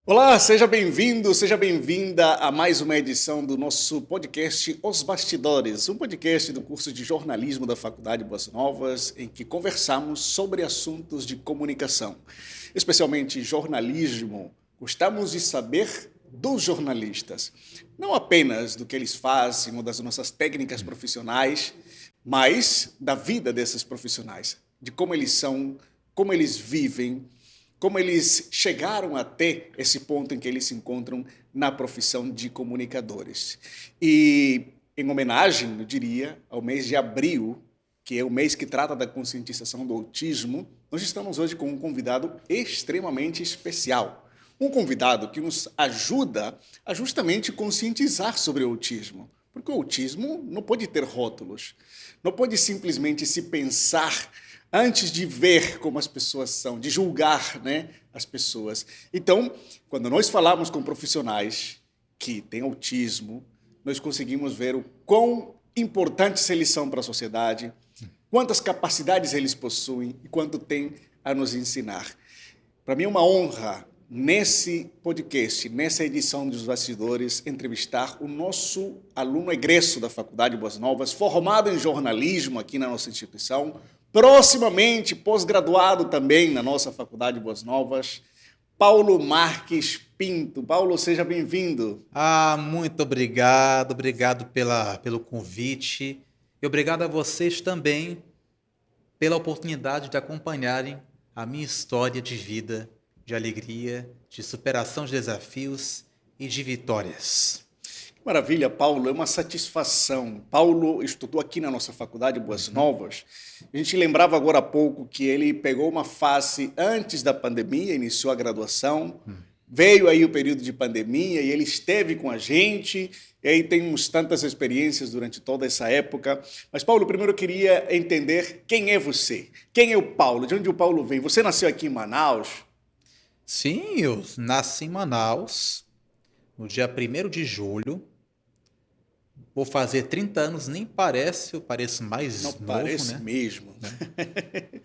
Olá, seja bem-vindo, seja bem-vinda a mais uma edição do nosso podcast Os Bastidores, um podcast do curso de jornalismo da Faculdade Boas Novas, em que conversamos sobre assuntos de comunicação, especialmente jornalismo. Gostamos de saber dos jornalistas, não apenas do que eles fazem ou das nossas técnicas profissionais, mas da vida desses profissionais, de como eles são, como eles vivem, como eles chegaram até esse ponto em que eles se encontram na profissão de comunicadores. E em homenagem, eu diria, ao mês de abril, que é o mês que trata da conscientização do autismo, nós estamos hoje com um convidado extremamente especial. Um convidado que nos ajuda a justamente conscientizar sobre o autismo. Porque o autismo não pode ter rótulos, não pode simplesmente se pensar antes de ver como as pessoas são, de julgar, né, as pessoas. Então, quando nós falamos com profissionais que têm autismo, nós conseguimos ver o quão importantes eles são para a sociedade, quantas capacidades eles possuem e quanto têm a nos ensinar. Para mim é uma honra, nesse podcast, nessa edição dos Bastidores, entrevistar o nosso aluno egresso da Faculdade Boas Novas, formado em jornalismo aqui na nossa instituição, proximamente pós-graduado também na nossa Faculdade Boas Novas, Paulo Marques Pinto. Paulo, seja bem-vindo. Muito obrigado pelo convite e obrigado a vocês também pela oportunidade de acompanharem a minha história de vida, de alegria, de superação de desafios e de vitórias. Maravilha, Paulo, é uma satisfação. Paulo estudou aqui na nossa faculdade Boas Uhum. Novas. A gente lembrava agora há pouco que ele pegou uma fase antes da pandemia, iniciou a graduação, veio aí o período de pandemia e ele esteve com a gente, e aí temos tantas experiências durante toda essa época. Mas, Paulo, primeiro eu queria entender quem é você, quem é o Paulo, de onde o Paulo vem. Você nasceu aqui em Manaus? Sim, eu nasci em Manaus no dia 1º de julho. Vou fazer 30 anos, nem parece, eu pareço Não mais novo, parece né? mesmo. Né?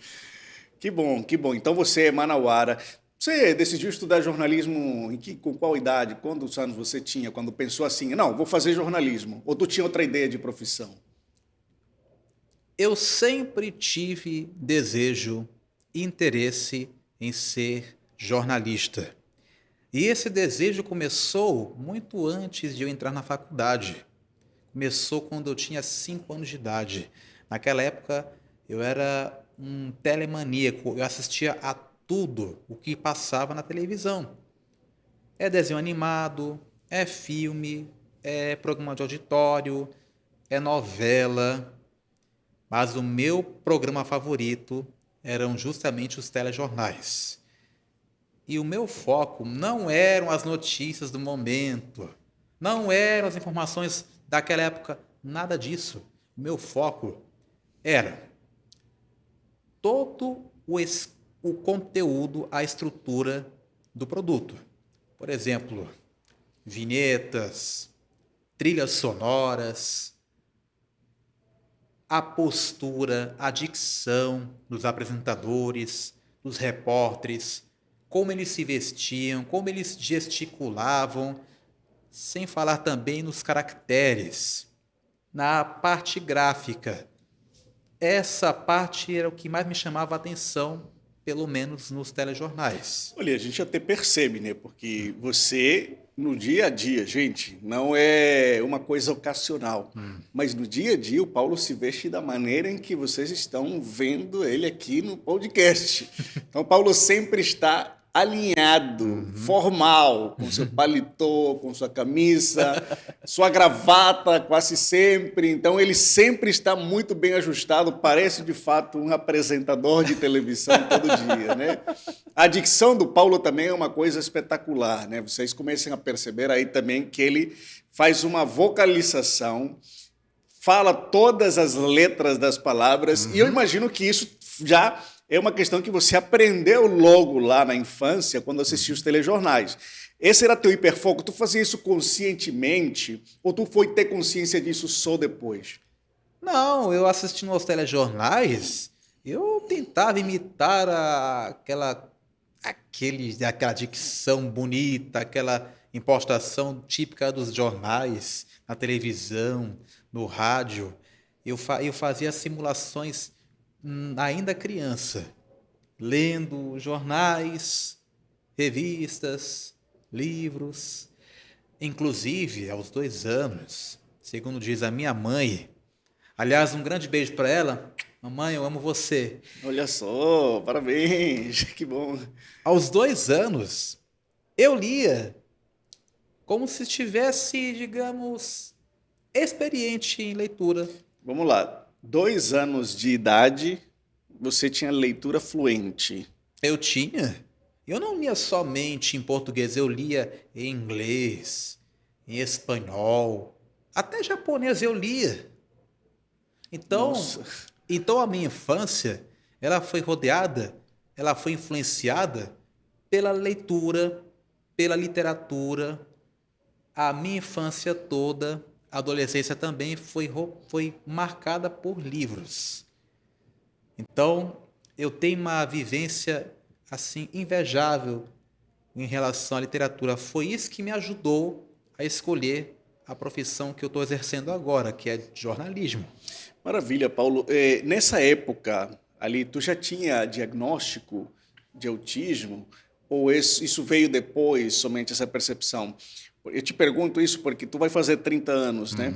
Que bom, que bom. Então você é manauara. Você decidiu estudar jornalismo com qual idade? Quantos anos você tinha quando pensou assim, não, vou fazer jornalismo? Ou tu tinha outra ideia de profissão? Eu sempre tive desejo e interesse em ser jornalista. E esse desejo começou muito antes de eu entrar na faculdade. Começou quando eu tinha 5 anos de idade. Naquela época, eu era um telemaníaco. Eu assistia a tudo o que passava na televisão. É desenho animado, é filme, é programa de auditório, é novela. Mas o meu programa favorito eram justamente os telejornais. E o meu foco não eram as notícias do momento, não eram as informações daquela época, nada disso. O meu foco era todo o conteúdo, a estrutura do produto. Por exemplo, vinhetas, trilhas sonoras, a postura, a dicção dos apresentadores, dos repórteres, como eles se vestiam, como eles gesticulavam, sem falar também nos caracteres, na parte gráfica. Essa parte era o que mais me chamava a atenção, pelo menos nos telejornais. Olha, a gente até percebe, né? Porque você, no dia a dia, gente, não é uma coisa ocasional, mas no dia a dia o Paulo se veste da maneira em que vocês estão vendo ele aqui no podcast. Então, o Paulo sempre está alinhado, Uhum. formal, com seu paletó, com sua camisa, sua gravata quase sempre. Então, ele sempre está muito bem ajustado, parece de fato um apresentador de televisão todo dia, né? A dicção do Paulo também é uma coisa espetacular, né? Vocês comecem a perceber aí também que ele faz uma vocalização, fala todas as letras das palavras, e eu Uhum. imagino que isso já é uma questão que você aprendeu logo lá na infância, quando assistia os telejornais. Esse era teu hiperfoco? Tu fazia isso conscientemente ou tu foi ter consciência disso só depois? Não, eu assistindo aos telejornais, eu tentava imitar aquela aquela dicção bonita, aquela impostação típica dos jornais, na televisão, no rádio. Eu fazia simulações ainda criança, lendo jornais, revistas, livros. Inclusive, aos 2 anos, segundo diz a minha mãe, aliás, um grande beijo para ela, mamãe, eu amo você. Olha só, parabéns, que bom. Aos 2 anos, eu lia como se estivesse, digamos, experiente em leitura. Vamos lá. 2 anos de idade, você tinha leitura fluente. Eu tinha. Eu não lia somente em português, eu lia em inglês, em espanhol, até japonês eu lia. Então, Nossa. então a minha infância, ela foi rodeada, ela foi influenciada pela leitura, pela literatura. A minha infância toda, a adolescência também foi marcada por livros. Então, eu tenho uma vivência assim invejável em relação à literatura. Foi isso que me ajudou a escolher a profissão que eu estou exercendo agora, que é jornalismo. Maravilha, Paulo. Nessa época, ali, tu já tinha diagnóstico de autismo? Ou isso veio depois, somente essa percepção? Eu te pergunto isso porque tu vai fazer 30 anos, né?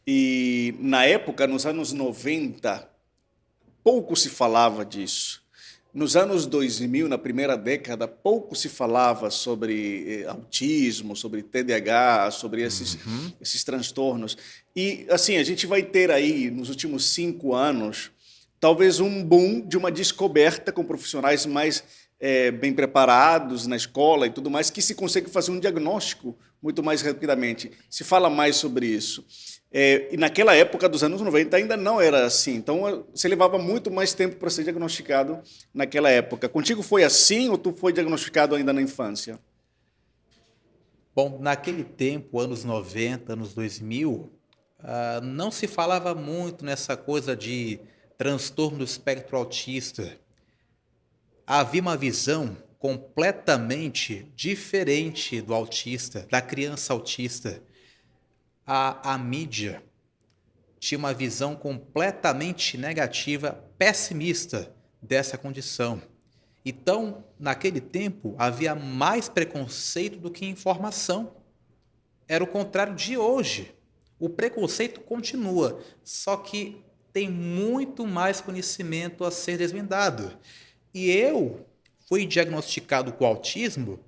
E na época, nos anos 90, pouco se falava disso. Nos anos 2000, na primeira década, pouco se falava sobre autismo, sobre TDAH, sobre esses transtornos. E, assim, a gente vai ter aí, nos últimos 5 anos, talvez um boom de uma descoberta com profissionais mais bem preparados na escola e tudo mais, que se consegue fazer um diagnóstico muito mais rapidamente. Se fala mais sobre isso. E naquela época dos anos 90 ainda não era assim. Então, você levava muito mais tempo para ser diagnosticado naquela época. Contigo foi assim ou tu foi diagnosticado ainda na infância? Bom, naquele tempo, anos 90, anos 2000, não se falava muito nessa coisa de transtorno do espectro autista. Havia uma visão completamente diferente do autista, da criança autista. A mídia tinha uma visão completamente negativa, pessimista dessa condição. Então, naquele tempo, havia mais preconceito do que informação. Era o contrário de hoje. O preconceito continua, só que tem muito mais conhecimento a ser desvendado. E eu fui diagnosticado com autismo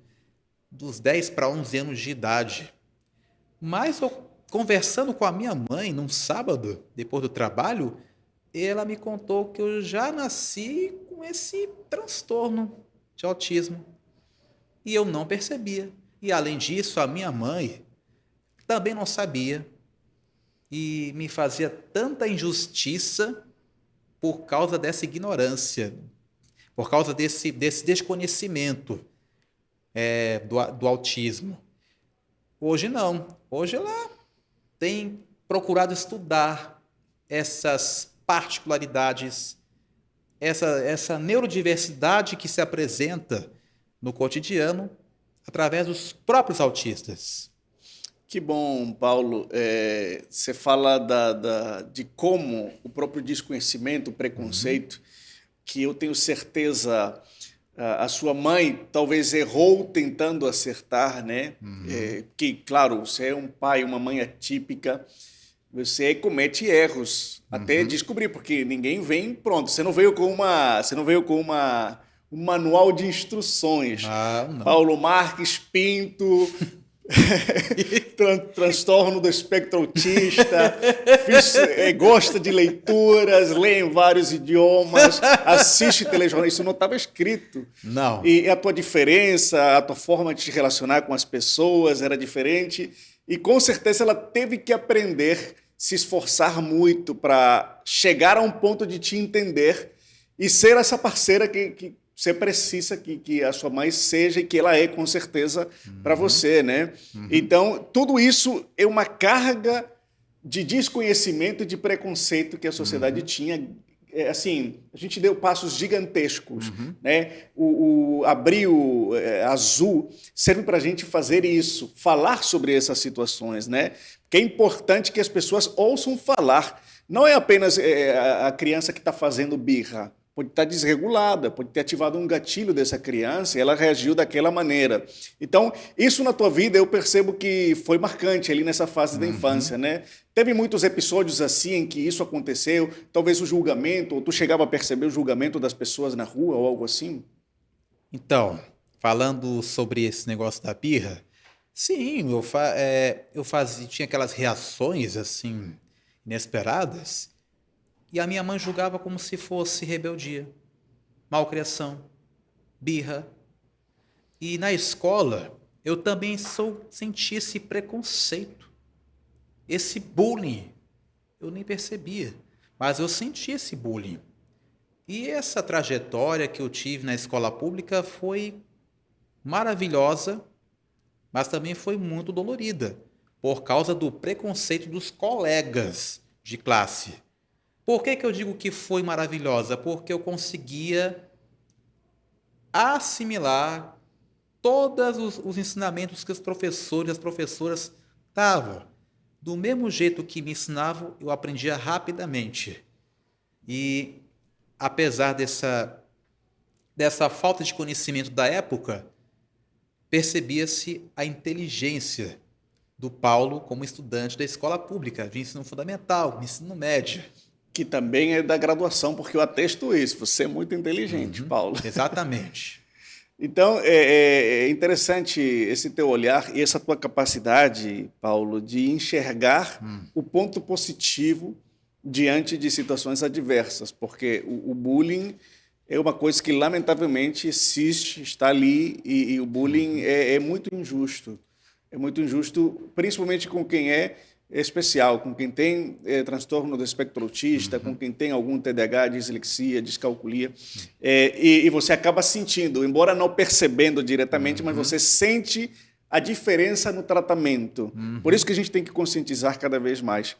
dos 10 para 11 anos de idade. Mas eu, conversando com a minha mãe num sábado, depois do trabalho, ela me contou que eu já nasci com esse transtorno de autismo. E eu não percebia. E além disso, a minha mãe também não sabia. E me fazia tanta injustiça por causa dessa ignorância, por causa desse desconhecimento do autismo. Hoje não. Hoje ela tem procurado estudar essas particularidades, essa neurodiversidade que se apresenta no cotidiano através dos próprios autistas. Que bom, Paulo. Você fala de como o próprio desconhecimento, o preconceito, que eu tenho certeza a sua mãe talvez errou tentando acertar, né? Que, claro, você é um pai, uma mãe atípica, você comete erros até descobrir, porque ninguém vem pronto. Você não veio com um manual de instruções. Não. Paulo Marques Pinto, transtorno do espectro autista, gosta de leituras, lê em vários idiomas, assiste telejornal. Isso não estava escrito. Não. E a tua diferença, a tua forma de te relacionar com as pessoas era diferente. E com certeza ela teve que aprender, se esforçar muito para chegar a um ponto de te entender e ser essa parceira que você precisa que a sua mãe seja e que ela é, com certeza, para você, né? Então, tudo isso é uma carga de desconhecimento e de preconceito que a sociedade tinha assim, a gente deu passos gigantescos, né? O Abril Azul serve para a gente fazer isso, falar sobre essas situações, né? Porque é importante que as pessoas ouçam falar. Não é apenas a criança que está fazendo birra. Pode estar desregulada, pode ter ativado um gatilho dessa criança e ela reagiu daquela maneira. Então, isso na tua vida eu percebo que foi marcante ali nessa fase da infância, né? Teve muitos episódios assim em que isso aconteceu, talvez o julgamento, ou tu chegava a perceber o julgamento das pessoas na rua ou algo assim? Então, falando sobre esse negócio da birra, sim, eu fazia, tinha aquelas reações assim inesperadas e a minha mãe julgava como se fosse rebeldia, malcriação, birra. E na escola eu também senti esse preconceito, esse bullying. Eu nem percebia, mas eu senti esse bullying. E essa trajetória que eu tive na escola pública foi maravilhosa, mas também foi muito dolorida, por causa do preconceito dos colegas de classe. Por que eu digo que foi maravilhosa? Porque eu conseguia assimilar todos os ensinamentos que os professores e as professoras davam. Do mesmo jeito que me ensinavam, eu aprendia rapidamente. E apesar dessa falta de conhecimento da época, percebia-se a inteligência do Paulo como estudante da escola pública, de ensino fundamental, de ensino médio. Que também é da graduação, porque eu atesto isso. Você é muito inteligente, Paulo. Exatamente. Então, é interessante esse teu olhar e essa tua capacidade, Paulo, de enxergar o ponto positivo diante de situações adversas, porque o bullying é uma coisa que, lamentavelmente, existe, está ali, e o bullying é muito injusto. É muito injusto, principalmente com quem é especial, com quem tem transtorno do espectro autista, com quem tem algum TDAH, dislexia, descalculia, e você acaba sentindo, embora não percebendo diretamente, mas você sente a diferença no tratamento. Por isso que a gente tem que conscientizar cada vez mais.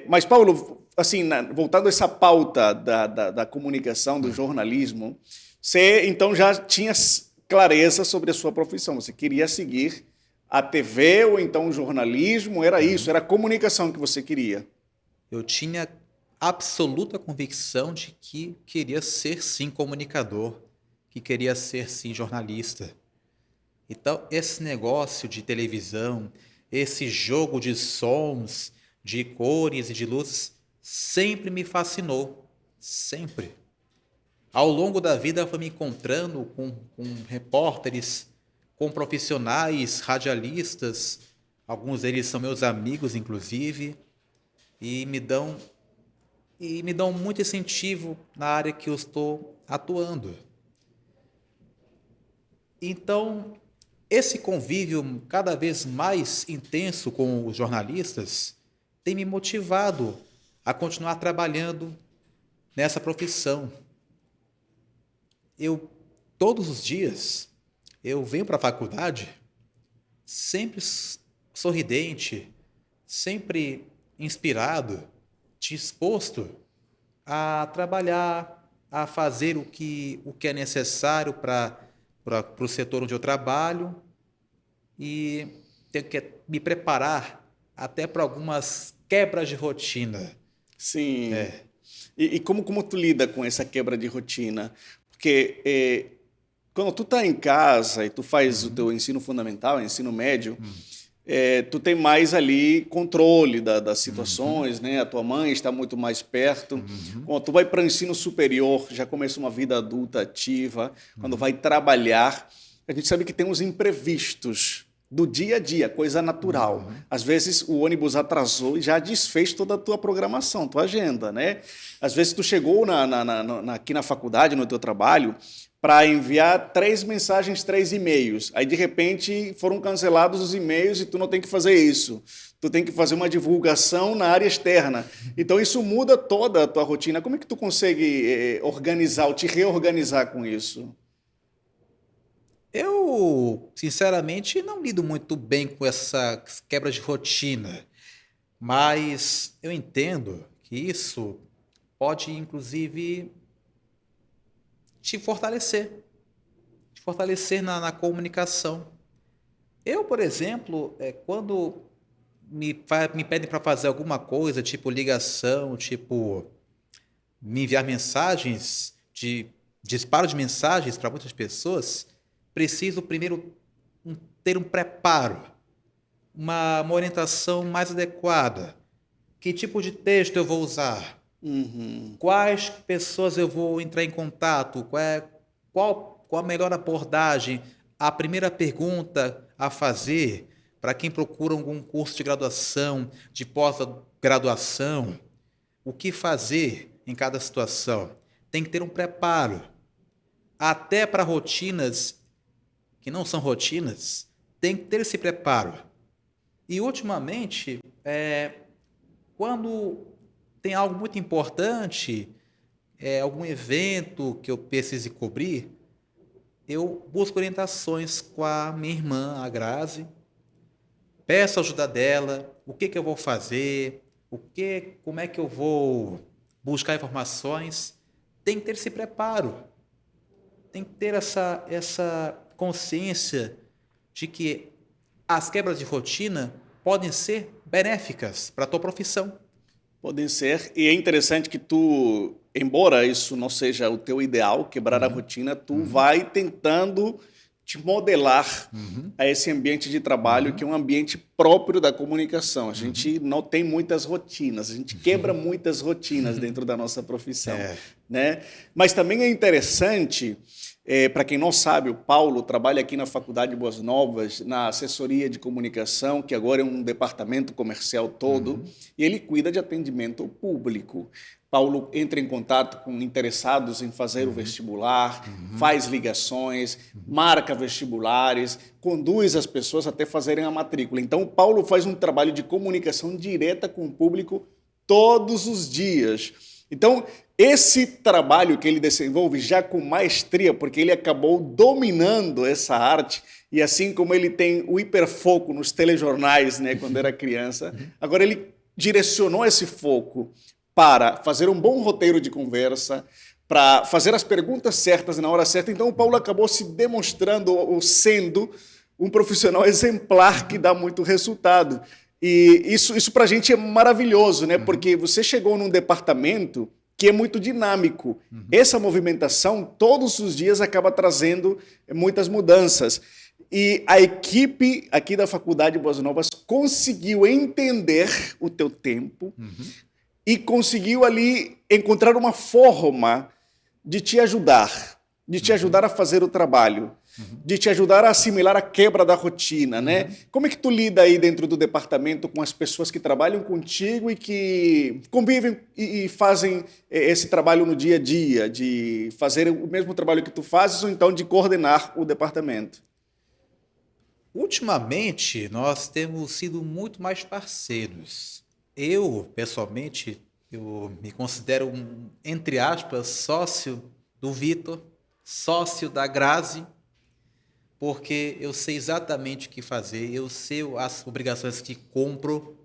Mas, Paulo, assim, voltando a essa pauta da comunicação, do jornalismo, você então já tinha clareza sobre a sua profissão, você queria seguir a TV ou então o jornalismo, era isso, era a comunicação que você queria. Eu tinha absoluta convicção de que queria ser sim comunicador, que queria ser sim jornalista. Então, esse negócio de televisão, esse jogo de sons, de cores e de luzes, sempre me fascinou, sempre. Ao longo da vida, eu fui me encontrando com repórteres, com profissionais, radialistas, alguns deles são meus amigos, inclusive, e me dão muito incentivo na área que eu estou atuando. Então, esse convívio cada vez mais intenso com os jornalistas tem me motivado a continuar trabalhando nessa profissão. Todos os dias, eu venho para a faculdade sempre sorridente, sempre inspirado, disposto a trabalhar, a fazer o que é necessário para o setor onde eu trabalho e tenho que me preparar até para algumas quebras de rotina. Sim. E como tu lida com essa quebra de rotina? Porque quando tu tá em casa e tu faz o teu ensino fundamental, ensino médio, tu tem mais ali controle das situações, né? A tua mãe está muito mais perto. Quando tu vai para o ensino superior, já começa uma vida adulta ativa. Quando vai trabalhar, a gente sabe que tem uns imprevistos do dia a dia, coisa natural. Às vezes o ônibus atrasou e já desfez toda a tua programação, tua agenda, né? Às vezes tu chegou aqui na faculdade, no teu trabalho, para enviar 3 mensagens, 3 e-mails. Aí, de repente, foram cancelados os e-mails e tu não tem que fazer isso. Tu tem que fazer uma divulgação na área externa. Então, isso muda toda a tua rotina. Como é que tu consegue organizar ou te reorganizar com isso? Eu, sinceramente, não lido muito bem com essa quebra de rotina, mas eu entendo que isso pode, inclusive, te fortalecer na comunicação. Eu, por exemplo, quando me pedem para fazer alguma coisa, tipo ligação, tipo me enviar mensagens, disparo de mensagens para muitas pessoas, preciso primeiro ter um preparo, uma orientação mais adequada. Que tipo de texto eu vou usar? Quais pessoas eu vou entrar em contato? Qual a melhor abordagem? A primeira pergunta a fazer para quem procura algum curso de graduação, de pós-graduação, o que fazer em cada situação? Tem que ter um preparo. Até para rotinas que não são rotinas, tem que ter esse preparo. E, ultimamente, quando tem algo muito importante, algum evento que eu precise cobrir, eu busco orientações com a minha irmã, a Grazi, peço a ajuda dela, o que eu vou fazer, como é que eu vou buscar informações. Tem que ter esse preparo, tem que ter essa consciência de que as quebras de rotina podem ser benéficas para a tua profissão. Podem ser, e é interessante que tu, embora isso não seja o teu ideal, quebrar a rotina, tu vai tentando te modelar a esse ambiente de trabalho, que é um ambiente próprio da comunicação. A gente não tem muitas rotinas, a gente quebra muitas rotinas dentro da nossa profissão. Né? Mas também é interessante, para quem não sabe, o Paulo trabalha aqui na Faculdade de Boas Novas, na assessoria de comunicação, que agora é um departamento comercial todo, e ele cuida de atendimento ao público. Paulo entra em contato com interessados em fazer o vestibular, faz ligações, marca vestibulares, conduz as pessoas até fazerem a matrícula. Então, o Paulo faz um trabalho de comunicação direta com o público todos os dias. Então, esse trabalho que ele desenvolve já com maestria, porque ele acabou dominando essa arte, e assim como ele tem o hiperfoco nos telejornais, né, quando era criança, agora ele direcionou esse foco para fazer um bom roteiro de conversa, para fazer as perguntas certas na hora certa. Então, o Paulo acabou se demonstrando ou sendo um profissional exemplar que dá muito resultado. E isso para a gente é maravilhoso, né? Porque você chegou num departamento que é muito dinâmico. Essa movimentação, todos os dias, acaba trazendo muitas mudanças. E a equipe aqui da Faculdade de Boas Novas conseguiu entender o teu tempo, e conseguiu ali encontrar uma forma de te ajudar a fazer o trabalho, de te ajudar a assimilar a quebra da rotina, né? Como é que tu lida aí dentro do departamento com as pessoas que trabalham contigo e que convivem e fazem esse trabalho no dia a dia, de fazer o mesmo trabalho que tu fazes ou então de coordenar o departamento? Ultimamente, nós temos sido muito mais parceiros. Eu, pessoalmente, eu me considero entre aspas, sócio do Vitor, sócio da Grazi, porque eu sei exatamente o que fazer, eu sei as obrigações que compro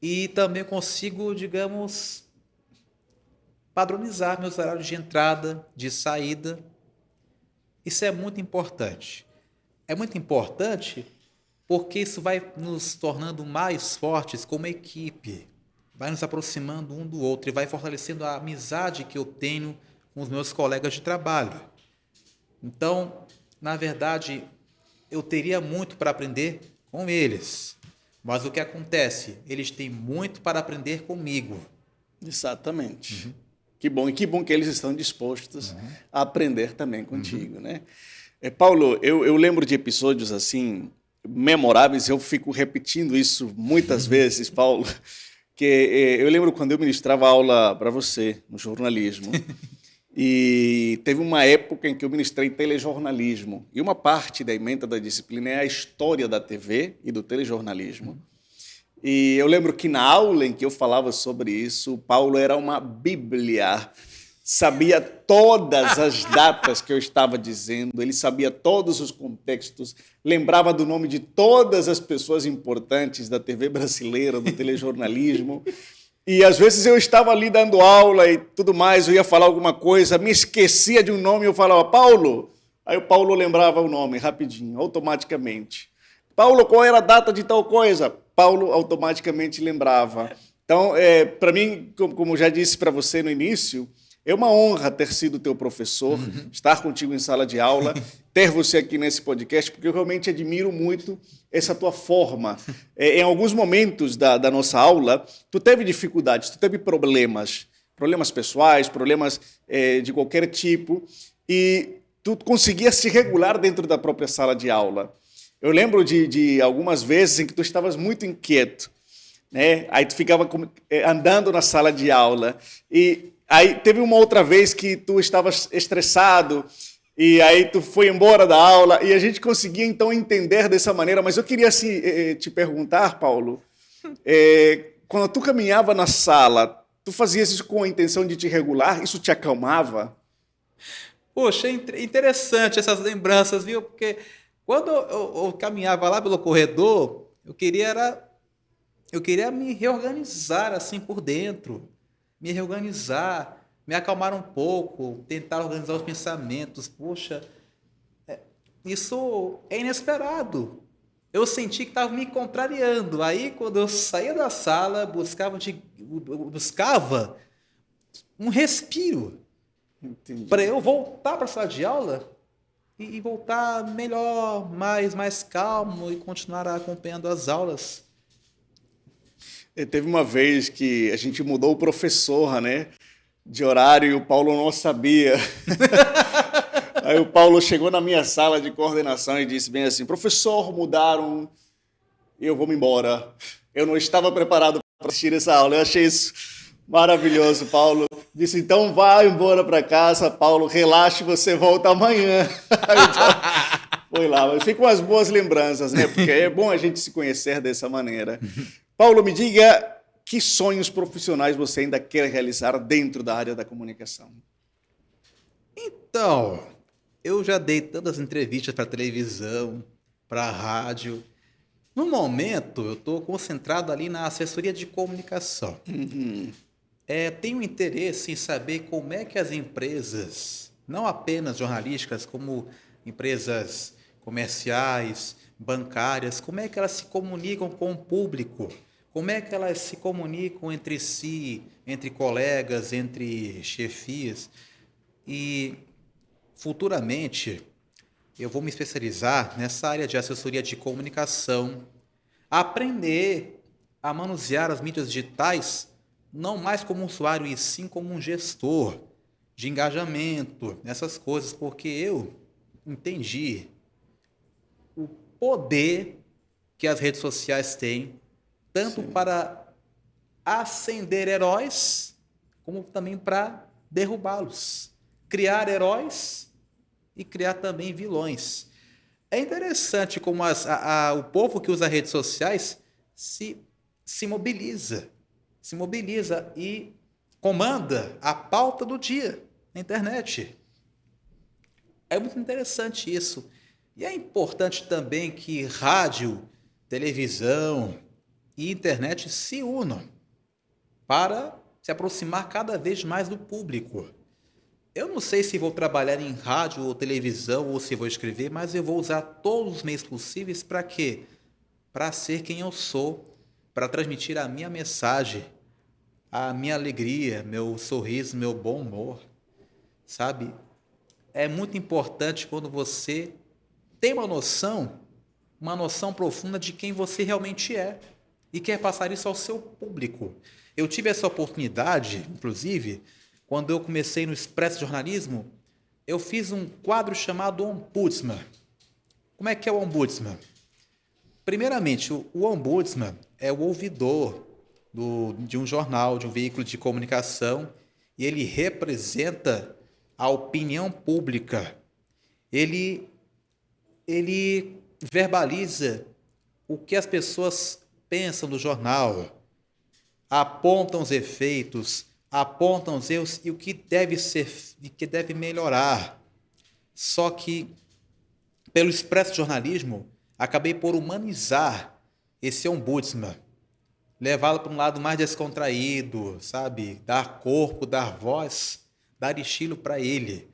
e também consigo, digamos, padronizar meus horários de entrada, de saída. Isso é muito importante. É muito importante porque isso vai nos tornando mais fortes como equipe, vai nos aproximando um do outro e vai fortalecendo a amizade que eu tenho com os meus colegas de trabalho. Então, na verdade, eu teria muito para aprender com eles, mas o que acontece? Eles têm muito para aprender comigo. Exatamente. Que bom, e que bom que eles estão dispostos a aprender também contigo, né? Paulo, eu lembro de episódios assim memoráveis, eu fico repetindo isso muitas vezes, Paulo, que eu lembro quando eu ministrava aula para você no jornalismo, e teve uma época em que eu ministrei telejornalismo, e uma parte da ementa da disciplina é a história da TV e do telejornalismo. E eu lembro que na aula em que eu falava sobre isso, o Paulo era uma bíblia, sabia todas as datas que eu estava dizendo, ele sabia todos os contextos, lembrava do nome de todas as pessoas importantes da TV brasileira, do telejornalismo. E às vezes eu estava ali dando aula e tudo mais, eu ia falar alguma coisa, me esquecia de um nome, eu falava, Paulo. Aí o Paulo lembrava o nome rapidinho, automaticamente. Paulo, qual era a data de tal coisa? Paulo automaticamente lembrava. Então, para mim, como já disse para você no início, é uma honra ter sido teu professor, estar contigo em sala de aula, ter você aqui nesse podcast, porque eu realmente admiro muito essa tua forma. Em alguns momentos da nossa aula, tu teve dificuldades, tu teve problemas pessoais, problemas de qualquer tipo, e tu conseguias se regular dentro da própria sala de aula. Eu lembro de algumas vezes em que tu estavas muito inquieto, né? Aí tu ficava andando na sala de aula e aí teve uma outra vez que tu estavas estressado e aí tu foi embora da aula e a gente conseguia então entender dessa maneira. Mas eu queria assim, te perguntar, Paulo, quando tu caminhava na sala, tu fazias isso com a intenção de te regular? Isso te acalmava? Poxa, é interessante essas lembranças, viu? Porque quando eu caminhava lá pelo corredor, eu queria me reorganizar assim por dentro, me reorganizar, me acalmar um pouco, tentar organizar os pensamentos. Poxa, isso é inesperado. Eu senti que estava me contrariando. Aí, quando eu saía da sala, buscava um respiro para Entendi. eu voltar para a sala de aula e voltar melhor, mais calmo e continuar acompanhando as aulas. Teve uma vez que a gente mudou o professor, né, de horário e o Paulo não sabia. Aí o Paulo chegou na minha sala de coordenação e disse bem assim: professor, mudaram e eu vou me embora. Eu não estava preparado para assistir essa aula. Eu achei isso maravilhoso, Paulo. Disse: então vá embora para casa, Paulo, relaxe, você volta amanhã. Aí o Paulo foi lá. Mas ficam as boas lembranças, né? Porque é bom a gente se conhecer dessa maneira. Paulo, me diga que sonhos profissionais você ainda quer realizar dentro da área da comunicação. Então, eu já dei tantas entrevistas para televisão, para rádio. No momento, eu estou concentrado ali na assessoria de comunicação. Tenho interesse em saber como é que as empresas, não apenas jornalísticas, como empresas comerciais, bancárias, como é que elas se comunicam com o público, como é que elas se comunicam entre si, entre colegas, entre chefias. E futuramente eu vou me especializar nessa área de assessoria de comunicação, aprender a manusear as mídias digitais não mais como um usuário e sim como um gestor de engajamento, essas coisas, porque eu entendi o poder que as redes sociais têm, tanto Sim, para acender heróis, como também para derrubá-los. Criar heróis e criar também vilões. É interessante como o povo que usa redes sociais se, se mobiliza. Se mobiliza e comanda a pauta do dia na internet. É muito interessante isso. E é importante também que rádio, televisão e internet se unam para se aproximar cada vez mais do público. Eu não sei se vou trabalhar em rádio ou televisão ou se vou escrever, mas eu vou usar todos os meios possíveis para quê? Para ser quem eu sou, para transmitir a minha mensagem, a minha alegria, meu sorriso, meu bom humor, sabe? É muito importante quando você tem uma noção profunda de quem você realmente é e quer passar isso ao seu público. Eu tive essa oportunidade, inclusive, quando eu comecei no Expresso Jornalismo, eu fiz um quadro chamado Ombudsman. Como é que é o Ombudsman? Primeiramente, o Ombudsman é o ouvidor de um jornal, de um veículo de comunicação, e ele representa a opinião pública. Ele, ele verbaliza o que as pessoas pensam do jornal, apontam os efeitos, apontam os erros e o que deve ser e que deve melhorar. Só que, pelo expresso jornalismo, acabei por humanizar esse ombudsman. levá-lo para um lado mais descontraído, sabe? Dar corpo, dar voz, dar estilo para ele,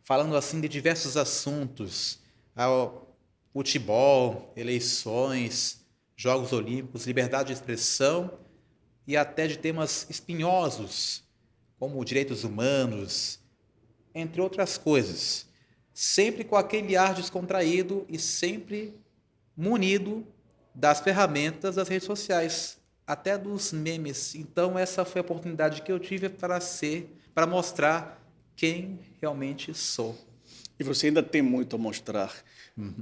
falando assim de diversos assuntos, ao futebol, eleições, Jogos Olímpicos, liberdade de expressão e até de temas espinhosos, como direitos humanos, entre outras coisas. Sempre com aquele ar descontraído e sempre munido das ferramentas das redes sociais, até dos memes. Então essa foi a oportunidade que eu tive para mostrar quem realmente sou. E você ainda tem muito a mostrar.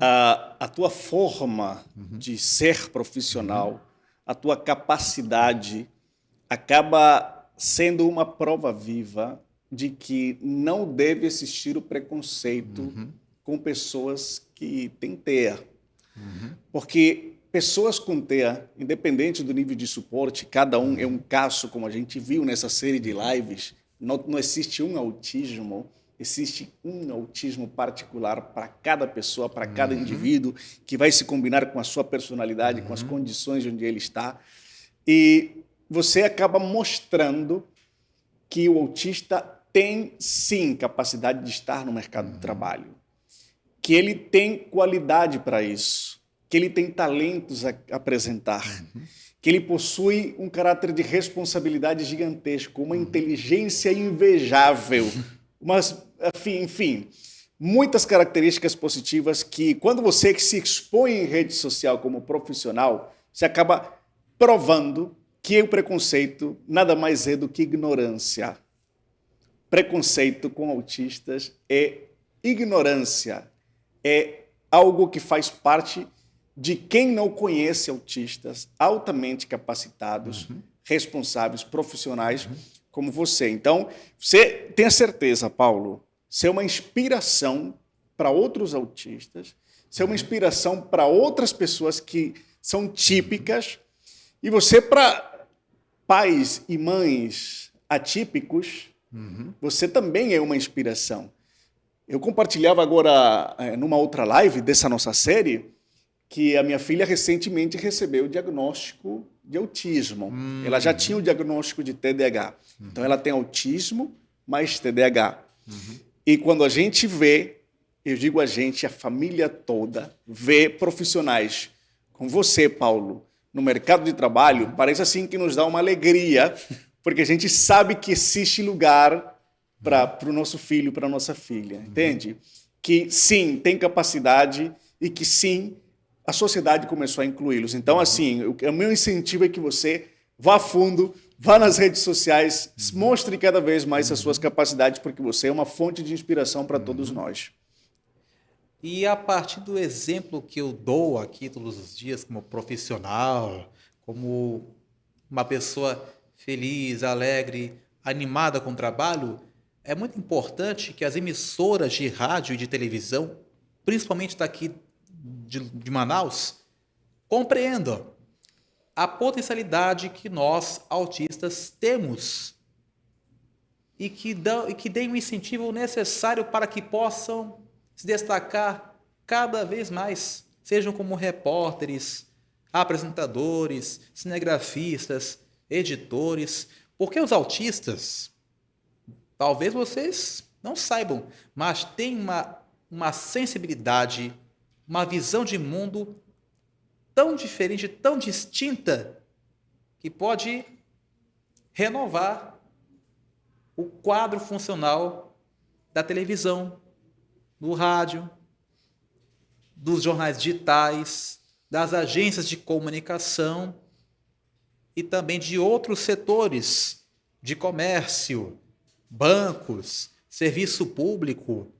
A tua forma de ser profissional, a tua capacidade acaba sendo uma prova viva de que não deve existir o preconceito com pessoas que têm TEA. Porque pessoas com TEA, independente do nível de suporte, cada um é um caso, como a gente viu nessa série de lives, não existe um autismo, existe um autismo particular para cada pessoa, para cada indivíduo, que vai se combinar com a sua personalidade, com as condições onde ele está. E você acaba mostrando que o autista tem, sim, capacidade de estar no mercado de trabalho, que ele tem qualidade para isso, que ele tem talentos a apresentar, que ele possui um caráter de responsabilidade gigantesco, uma inteligência invejável, mas, enfim, muitas características positivas que, quando você se expõe em rede social como profissional, você acaba provando que o preconceito nada mais é do que ignorância. Preconceito com autistas é ignorância, é algo que faz parte de quem não conhece autistas altamente capacitados, responsáveis, profissionais como você. Então, você tenha certeza, Paulo, ser uma inspiração para outros autistas, ser uma inspiração para outras pessoas que são típicas, e você, para pais e mães atípicos, você também é uma inspiração. Eu compartilhava agora, numa outra live dessa nossa série, que a minha filha recentemente recebeu o diagnóstico de autismo. Ela já tinha o diagnóstico de TDAH. Então, ela tem autismo, mais TDAH. E quando a gente vê, eu digo a gente, a família toda, vê profissionais como você, Paulo, no mercado de trabalho, parece assim que nos dá uma alegria, porque a gente sabe que existe lugar para o nosso filho, para a nossa filha, entende? Que sim, tem capacidade e que sim, a sociedade começou a incluí-los. Então, assim, o meu incentivo é que você vá a fundo, vá nas redes sociais, mostre cada vez mais as suas capacidades, porque você é uma fonte de inspiração para todos nós. E a partir do exemplo que eu dou aqui todos os dias como profissional, como uma pessoa feliz, alegre, animada com o trabalho, é muito importante que as emissoras de rádio e de televisão, principalmente daqui de Manaus, compreendam a potencialidade que nós, autistas, temos e que deem o incentivo necessário para que possam se destacar cada vez mais, sejam como repórteres, apresentadores, cinegrafistas, editores, porque os autistas, talvez vocês não saibam, mas têm uma sensibilidade, uma visão de mundo tão diferente, tão distinta, que pode renovar o quadro funcional da televisão, do rádio, dos jornais digitais, das agências de comunicação e também de outros setores de comércio, bancos, serviço público,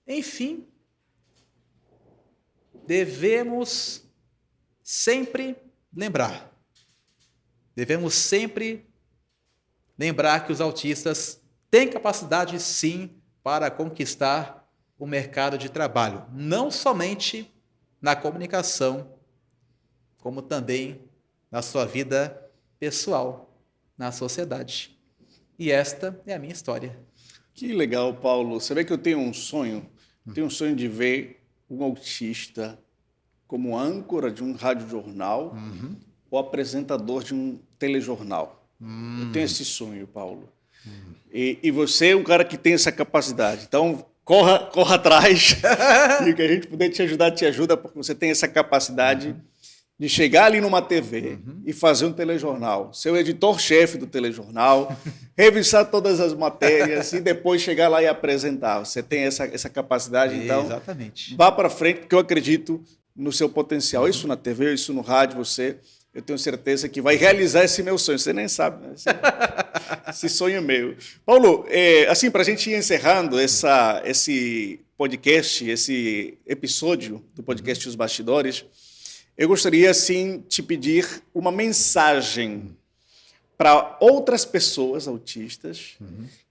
enfim. Devemos sempre lembrar que os autistas têm capacidade, sim, para conquistar o mercado de trabalho, não somente na comunicação, como também na sua vida pessoal, na sociedade. E esta é a minha história. Que legal, Paulo. Você vê que eu tenho um sonho de ver um autista como âncora de um radiojornal o apresentador de um telejornal. Eu tenho esse sonho, Paulo. E você é um cara que tem essa capacidade. Então, corra atrás. E o que a gente puder te ajudar, te ajuda, porque você tem essa capacidade de chegar ali numa TV e fazer um telejornal. Ser o editor-chefe do telejornal, revisar todas as matérias e depois chegar lá e apresentar. Você tem essa capacidade, então Exatamente. vá para frente, porque eu acredito no seu potencial. Isso na TV, isso no rádio, eu tenho certeza que vai realizar esse meu sonho. Você nem sabe, né? Esse sonho é meu. Paulo, assim, para a gente ir encerrando esse podcast, esse episódio do podcast Os Bastidores, eu gostaria, assim, te pedir uma mensagem para outras pessoas autistas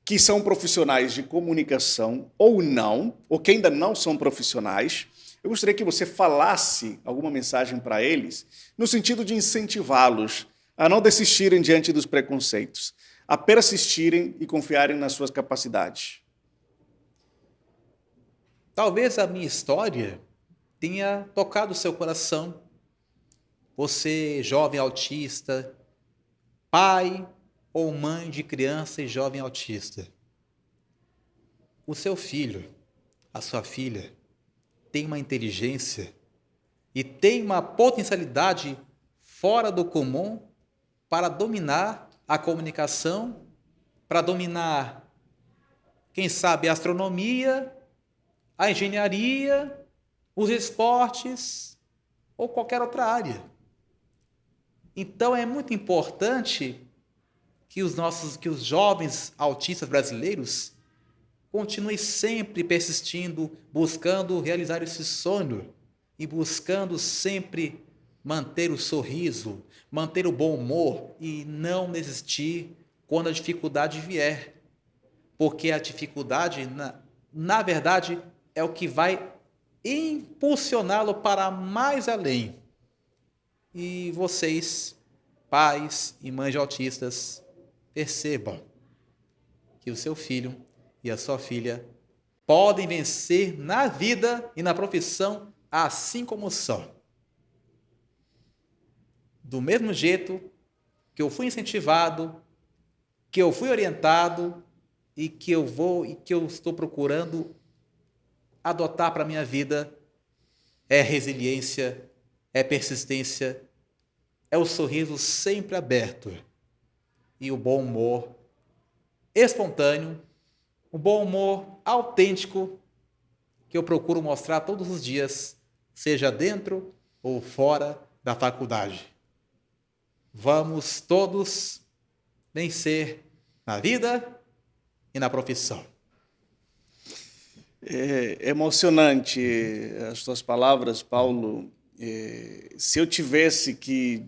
que são profissionais de comunicação ou não, ou que ainda não são profissionais. Eu gostaria que você falasse alguma mensagem para eles no sentido de incentivá-los a não desistirem diante dos preconceitos, a persistirem e confiarem nas suas capacidades. Talvez a minha história tenha tocado o seu coração. Você, jovem autista, pai ou mãe de criança e jovem autista. O seu filho, a sua filha, tem uma inteligência e tem uma potencialidade fora do comum para dominar a comunicação, para dominar, quem sabe, a astronomia, a engenharia, os esportes ou qualquer outra área. Então é muito importante que os jovens autistas brasileiros continuem sempre persistindo, buscando realizar esse sonho e buscando sempre manter o sorriso, manter o bom humor e não desistir quando a dificuldade vier. Porque a dificuldade, na verdade, é o que vai impulsioná-lo para mais além. E vocês, pais e mães de autistas, percebam que o seu filho e a sua filha podem vencer na vida e na profissão assim como são. Do mesmo jeito que eu fui incentivado, que eu fui orientado e que eu estou procurando adotar para a minha vida, é resiliência, é persistência, é o sorriso sempre aberto e o bom humor espontâneo, o bom humor autêntico que eu procuro mostrar todos os dias, seja dentro ou fora da faculdade. Vamos todos vencer na vida e na profissão. É emocionante as tuas palavras, Paulo. Se eu tivesse que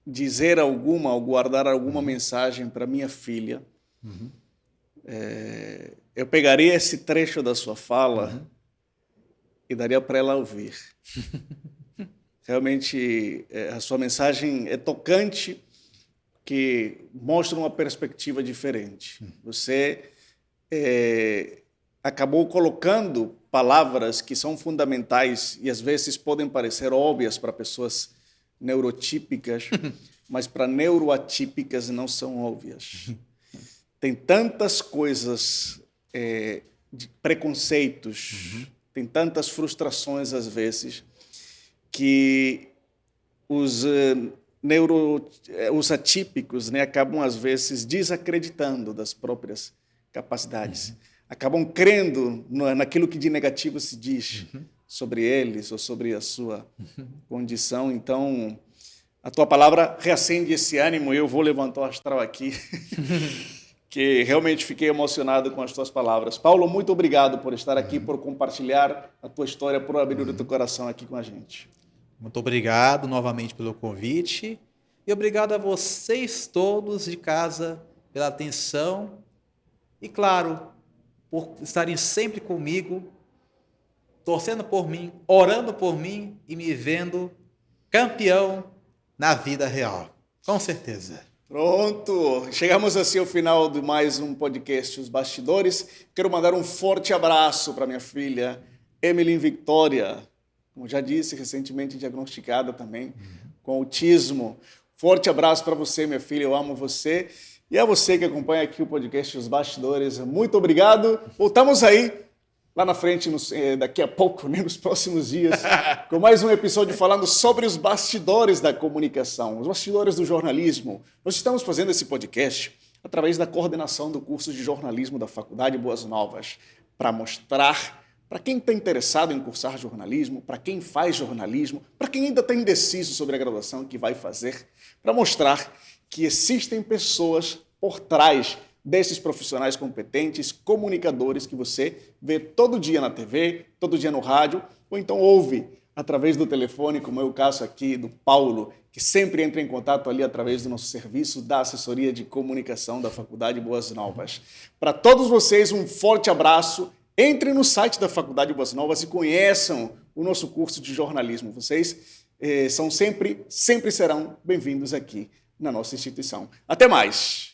dizer alguma ou guardar alguma mensagem para minha filha, eu pegaria esse trecho da sua fala e daria para ela ouvir. Realmente, a sua mensagem é tocante, que mostra uma perspectiva diferente. Você acabou colocando palavras que são fundamentais e às vezes podem parecer óbvias para pessoas neurotípicas, mas para neuroatípicas não são óbvias. Tem tantas coisas, de preconceitos, tem tantas frustrações às vezes, que os atípicos, né, acabam às vezes desacreditando das próprias capacidades. Acabam crendo naquilo que de negativo se diz sobre eles ou sobre a sua condição. Então, a tua palavra reacende esse ânimo e eu vou levantar o astral aqui, que realmente fiquei emocionado com as tuas palavras. Paulo, muito obrigado por estar aqui, por compartilhar a tua história, por abrir o teu coração aqui com a gente. Muito obrigado novamente pelo convite e obrigado a vocês todos de casa pela atenção e, claro, por estarem sempre comigo, torcendo por mim, orando por mim e me vendo campeão na vida real. Com certeza. Pronto, chegamos assim ao final de mais um podcast Os Bastidores. Quero mandar um forte abraço para minha filha, Emily Victoria, como já disse, recentemente diagnosticada também com autismo. Forte abraço para você, minha filha, eu amo você. E a você que acompanha aqui o podcast Os Bastidores, muito obrigado. Voltamos aí lá na frente, daqui a pouco, nos próximos dias, com mais um episódio falando sobre os bastidores da comunicação, os bastidores do jornalismo. Nós estamos fazendo esse podcast através da coordenação do curso de jornalismo da Faculdade Boas Novas, para mostrar para quem está interessado em cursar jornalismo, para quem faz jornalismo, para quem ainda está indeciso sobre a graduação que vai fazer, para mostrar que existem pessoas por trás desses profissionais competentes, comunicadores que você vê todo dia na TV, todo dia no rádio, ou então ouve através do telefone, como é o caso aqui do Paulo, que sempre entra em contato ali através do nosso serviço da assessoria de comunicação da Faculdade Boas Novas. Para todos vocês, um forte abraço. Entrem no site da Faculdade Boas Novas e conheçam o nosso curso de jornalismo. Vocês sempre serão bem-vindos aqui na nossa instituição. Até mais!